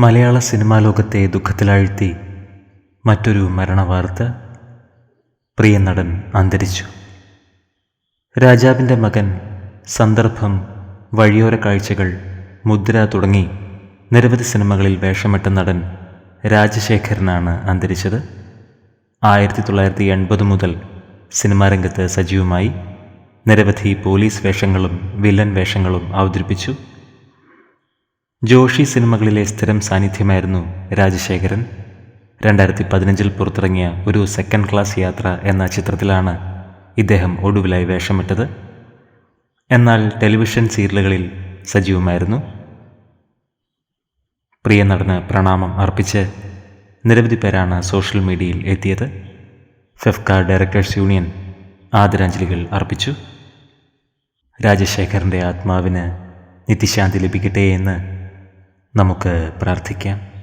മലയാള cinema ലോകത്തെ ദുഃഖത്തിലാഴ്ത്തി മറ്റൊരു മരണവാർത്ത. പ്രിയ നടൻ അന്തരിച്ചു. രാജാവിൻ്റെ മകൻ, സന്ദർഭം, വഴിയോര കാഴ്ചകൾ, മുദ്ര തുടങ്ങി നിരവധി സിനിമകളിൽ വേഷമിട്ട നടൻ രാജശേഖരനാണ് അന്തരിച്ചത്. 1980 മുതൽ സിനിമാ രംഗത്ത് സജീവമായി. നിരവധി പോലീസ് വേഷങ്ങളും വില്ലൻ വേഷങ്ങളും അവതരിപ്പിച്ചു. ജോഷി സിനിമകളിലെ സ്ഥിരം സാന്നിധ്യമായിരുന്നു രാജശേഖരൻ. 2015 പുറത്തിറങ്ങിയ ഒരു സെക്കൻഡ് ക്ലാസ് യാത്ര എന്ന ചിത്രത്തിലാണ് ഇദ്ദേഹം ഒടുവിലായി വേഷമിട്ടത്. എന്നാൽ ടെലിവിഷൻ സീരിയലുകളിൽ സജീവമായിരുന്നു. പ്രിയ നടന് പ്രണാമം അർപ്പിച്ച് നിരവധി പേരാണ് സോഷ്യൽ മീഡിയയിൽ എത്തിയത്. ഫെഫ്ക ഡയറക്ടേഴ്സ് യൂണിയൻ ആദരാഞ്ജലികൾ അർപ്പിച്ചു. രാജശേഖരൻ്റെ ആത്മാവിന് നിത്യശാന്തി ലഭിക്കട്ടെ എന്ന് നമുക്ക് പ്രാർത്ഥിക്കാം.